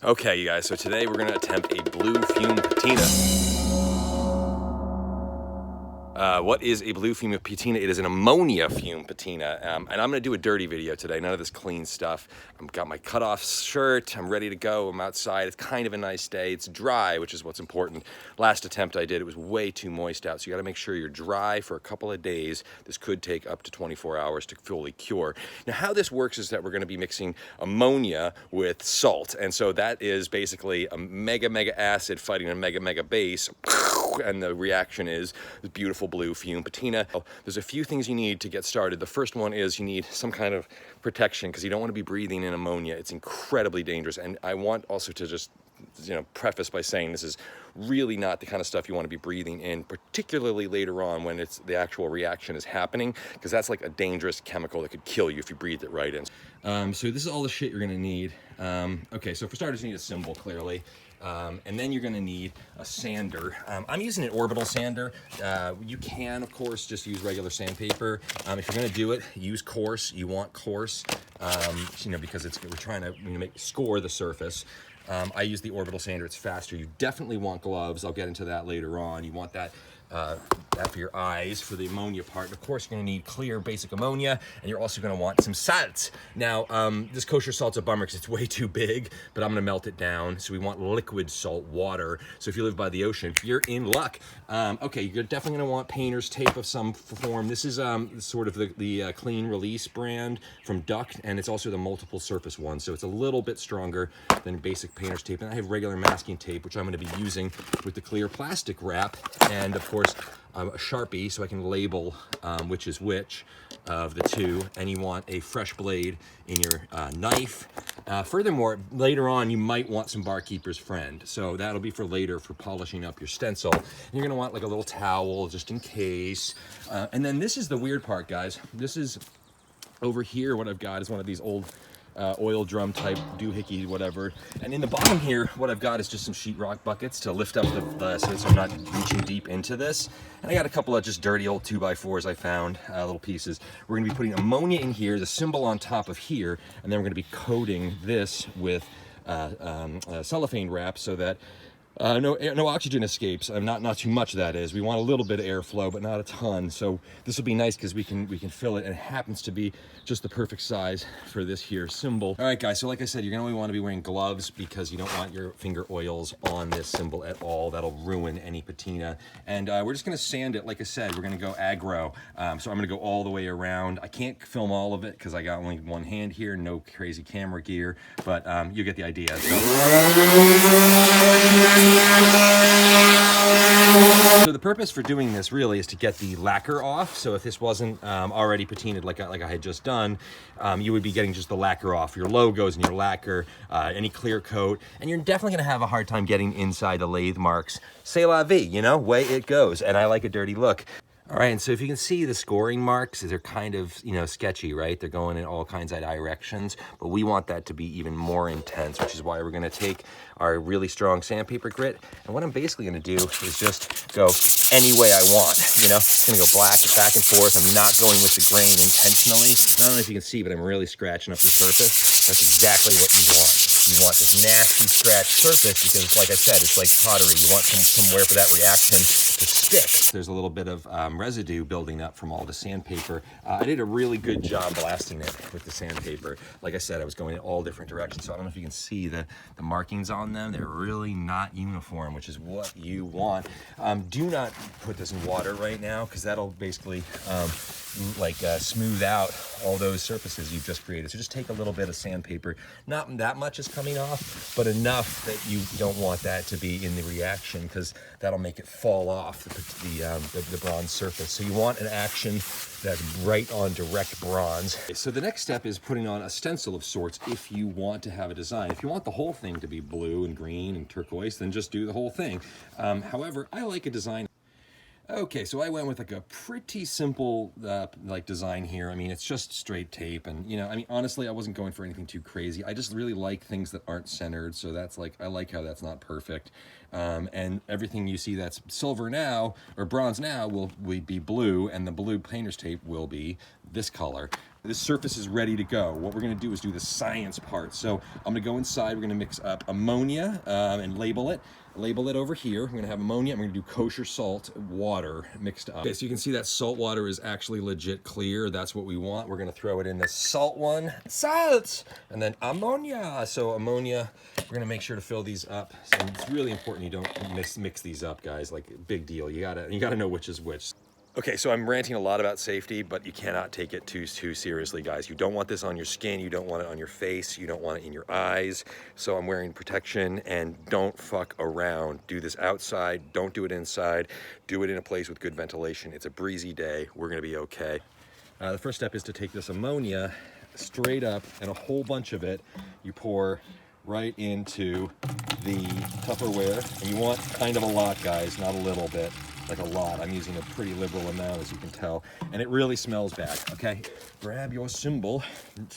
Okay, you guys, so today we're gonna attempt a blue fume patina. What is a blue fume patina? It is an ammonia fume patina, and I'm gonna do a dirty video today, none of this clean stuff. I've got my cut-off shirt, I'm ready to go, I'm outside, it's kind of a nice day, it's dry, which is what's important. Last attempt I did, it was way too moist out, so you gotta make sure you're dry for a couple of days. This could take up to 24 hours to fully cure. Now how this works is that we're gonna be mixing ammonia with salt, and so that is basically a mega acid fighting a mega base, and the reaction is this beautiful blue fume patina. There's a few things you need to get started. The first one is you need some kind of protection because you don't want to be breathing in ammonia. It's incredibly dangerous. And I want also to just preface by saying this is really not the kind of stuff you want to be breathing in, particularly later on when it's the actual reaction is happening, because that's like a dangerous chemical that could kill you if you breathe it right in. So this is all the shit you're gonna need. Okay, so for starters you need a cymbal, clearly. And then you're gonna need a sander. I'm using an orbital sander. You can, of course, just use regular sandpaper. If you're gonna do it, use coarse. You want coarse, because we're trying to score the surface. I use the orbital sander, it's faster. You definitely want gloves. I'll get into that later on. You want that for your eyes, for the ammonia part. And of course, you're gonna need clear basic ammonia, and you're also gonna want some salt. Now, this kosher salt's a bummer because it's way too big, but I'm gonna melt it down. So we want liquid salt water. So if you live by the ocean, you're in luck. Okay, you're definitely gonna want painter's tape of some form. This is sort of the clean release brand from Duck, and it's also the multiple surface one. So it's a little bit stronger than basic painter's tape. And I have regular masking tape, which I'm gonna be using with the clear plastic wrap. And of course, a Sharpie so I can label which is which of the two, and you want a fresh blade in your knife. Furthermore, later on you might want some barkeeper's friend, so that'll be for later for polishing up your stencil. And you're gonna want like a little towel just in case. And then this is the weird part, guys. This is over here, what I've got is one of these old oil drum type doohickey whatever, and in the bottom here what I've got is just some sheetrock buckets to lift up so I'm not reaching deep into this, and I got a couple of just dirty old 2x4s I found, little pieces. We're going to be putting ammonia in here, the cymbal on top of here, and then we're going to be coating this with cellophane wrap so that no oxygen escapes. Not too much, that is. We want a little bit of airflow, but not a ton. So this will be nice because we can fill it, and it happens to be just the perfect size for this here cymbal. All right, guys. So like I said, you're gonna want to be wearing gloves because you don't want your finger oils on this cymbal at all. That'll ruin any patina. And we're just gonna sand it. Like I said, we're gonna go aggro. So I'm gonna go all the way around. I can't film all of it because I got only one hand here, no crazy camera gear, but you get the idea. So the purpose for doing this really is to get the lacquer off. So if this wasn't already patinaed like I had just done, you would be getting just the lacquer off, your logos and your lacquer, any clear coat, and you're definitely gonna have a hard time getting inside the lathe marks. C'est la vie, way it goes, and I like a dirty look. All right, and so if you can see the scoring marks, they're kind of, sketchy, right? They're going in all kinds of directions, but we want that to be even more intense, which is why we're gonna take our really strong sandpaper grit, and what I'm basically gonna do is just go any way I want, It's gonna go black, back and forth. I'm not going with the grain intentionally. I don't know if you can see, but I'm really scratching up the surface. That's exactly what you want. You want this nasty scratch surface because, like I said, it's like pottery. You want somewhere for that reaction to stick. There's a little bit of residue building up from all the sandpaper. I did a really good job blasting it with the sandpaper. Like I said, I was going in all different directions, so I don't know if you can see the markings on them. They're really not uniform, which is what you want. Do not put this in water right now because that'll basically smooth out all those surfaces you've just created. So just take a little bit of sandpaper. Not that much is coming off, but enough that you don't want that to be in the reaction because that'll make it fall off the bronze surface. So you want an action that's right on direct bronze. So the next step is putting on a stencil of sorts if you want to have a design. If you want the whole thing to be blue and green and turquoise, then just do the whole thing. However, I like a design. Okay, so I went with like a pretty simple design here. I mean, it's just straight tape, and honestly, I wasn't going for anything too crazy. I just really like things that aren't centered, so that's I like how that's not perfect. And everything you see that's silver now or bronze now will be blue, and the blue painter's tape will be this color. this surface is ready to go. What we're gonna do is do the science part. So I'm gonna go inside, we're gonna mix up ammonia and label it. Label it over here. I'm gonna have ammonia, I'm gonna do kosher salt, water mixed up. Okay, so you can see that salt water is actually legit clear. That's what we want. We're gonna throw it in the salt one, salt, and then ammonia. So ammonia, we're gonna make sure to fill these up. So it's really important you don't mix these up, guys. Like, big deal. You gotta know which is which. Okay, so I'm ranting a lot about safety, but you cannot take it too seriously, guys. You don't want this on your skin, you don't want it on your face, you don't want it in your eyes. So I'm wearing protection, and don't fuck around. Do this outside, don't do it inside. Do it in a place with good ventilation. It's a breezy day, we're gonna be okay. The first step is to take this ammonia straight up, and a whole bunch of it you pour right into the Tupperware. And you want kind of a lot, guys, not a little bit. Like a lot. I'm using a pretty liberal amount, as you can tell, and it really smells bad. Okay, grab your cymbal.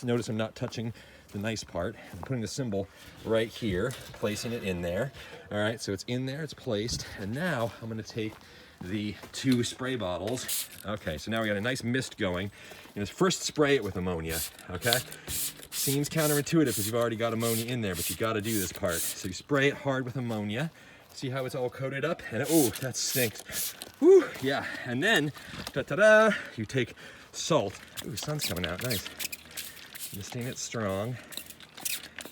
Notice I'm not touching the nice part. I'm putting the cymbal right here, placing it in there. All right, so it's in there, it's placed, and now I'm going to take the 2 spray bottles. Okay, so now we got a nice mist going. First spray it with ammonia. Okay, seems counterintuitive because you've already got ammonia in there, but you got to do this part. So you spray it hard with ammonia. See how it's all coated up? And oh, that stinks. Whew, yeah. And then, ta-da-da, you take salt. Ooh, sun's coming out, nice. Misting it strong.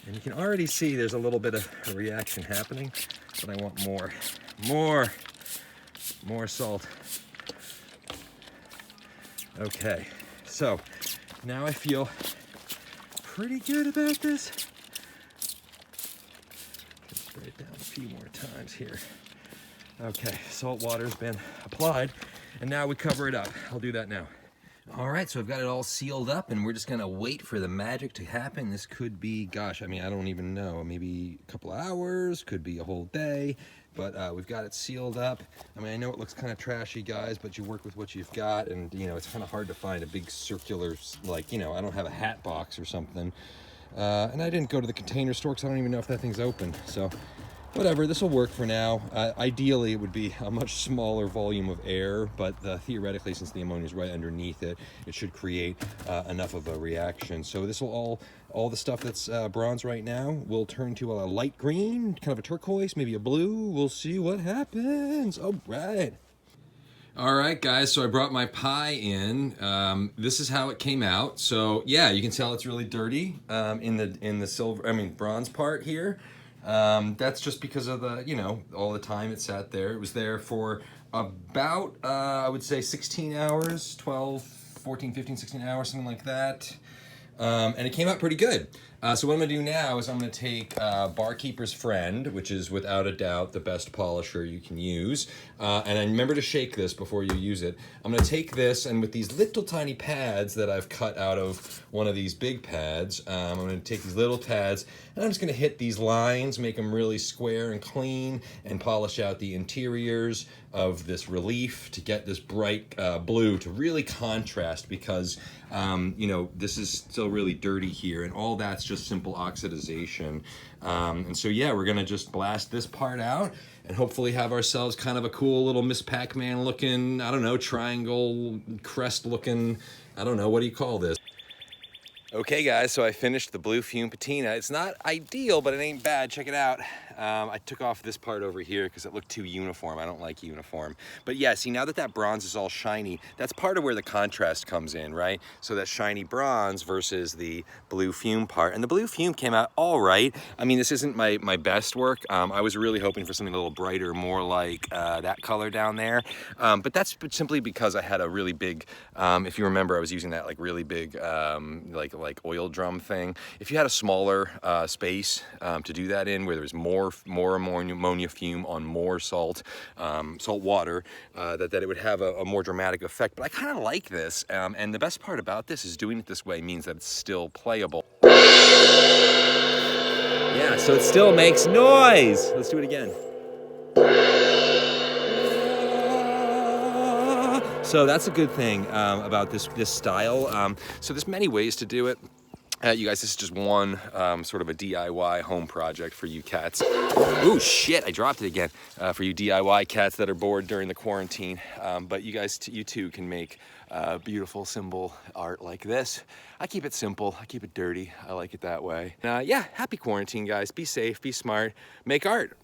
And you can already see there's a little bit of a reaction happening, but I want more. More salt. Okay, so now I feel pretty good about this. Spray it down a few more times here. Okay, salt water's been applied, and now we cover it up. I'll do that now. All right, so I've got it all sealed up, and we're just gonna wait for the magic to happen. This could be, gosh, I mean, I don't even know, maybe a couple of hours, could be a whole day, but we've got it sealed up. I mean, I know it looks kind of trashy, guys, but you work with what you've got, and it's kind of hard to find a big circular, like, I don't have a hat box or something. And I didn't go to the Container Store because I don't even know if that thing's open. So whatever, this will work for now. Ideally, it would be a much smaller volume of air, but theoretically, since the ammonia is right underneath it, it should create enough of a reaction. So this will all the stuff that's bronze right now will turn to a light green, kind of a turquoise, maybe a blue. We'll see what happens. All right. All right, guys, so I brought my pie in. This is how it came out. So yeah, you can tell it's really dirty in the bronze part here. That's just because of the, all the time it sat there. It was there for about, I would say 16 hours, 12, 14, 15, 16 hours, something like that. And it came out pretty good. So what I'm gonna do now is I'm gonna take Barkeeper's Friend, which is without a doubt the best polisher you can use. And I remember to shake this before you use it. I'm gonna take this, and with these little tiny pads that I've cut out of one of these big pads, I'm gonna take these little pads, and I'm just gonna hit these lines, make them really square and clean, and polish out the interiors of this relief to get this bright blue to really contrast, because this is still really dirty here, and all that's just simple oxidization. And so yeah, we're gonna just blast this part out and hopefully have ourselves kind of a cool little Miss Pac-Man looking, I don't know, triangle crest looking, I don't know, what do you call this? Okay guys, so I finished the blue Fume patina. It's not ideal, but it ain't bad. Check it out. I took off this part over here because it looked too uniform. I don't like uniform. But yeah, see, now that bronze is all shiny, that's part of where the contrast comes in, right? So that shiny bronze versus the blue Fume part. And the blue Fume came out all right. I mean, this isn't my best work. I was really hoping for something a little brighter, more like that color down there. But that's simply because I had a really big, if you remember, I was using that like really big, like oil drum thing. If you had a smaller space to do that in, where there's more ammonia fume on more salt water, that it would have a more dramatic effect. But I kind of like this, and the best part about this is doing it this way means that it's still playable. Yeah, so it still makes noise. Let's do it again. So that's a good thing about this style. So there's many ways to do it. You guys, this is just one sort of a DIY home project for you cats. Ooh, shit, I dropped it again. For you DIY cats that are bored during the quarantine. But you guys, you too can make beautiful cymbal art like this. I keep it simple, I keep it dirty. I like it that way. Yeah, happy quarantine, guys. Be safe, be smart, make art.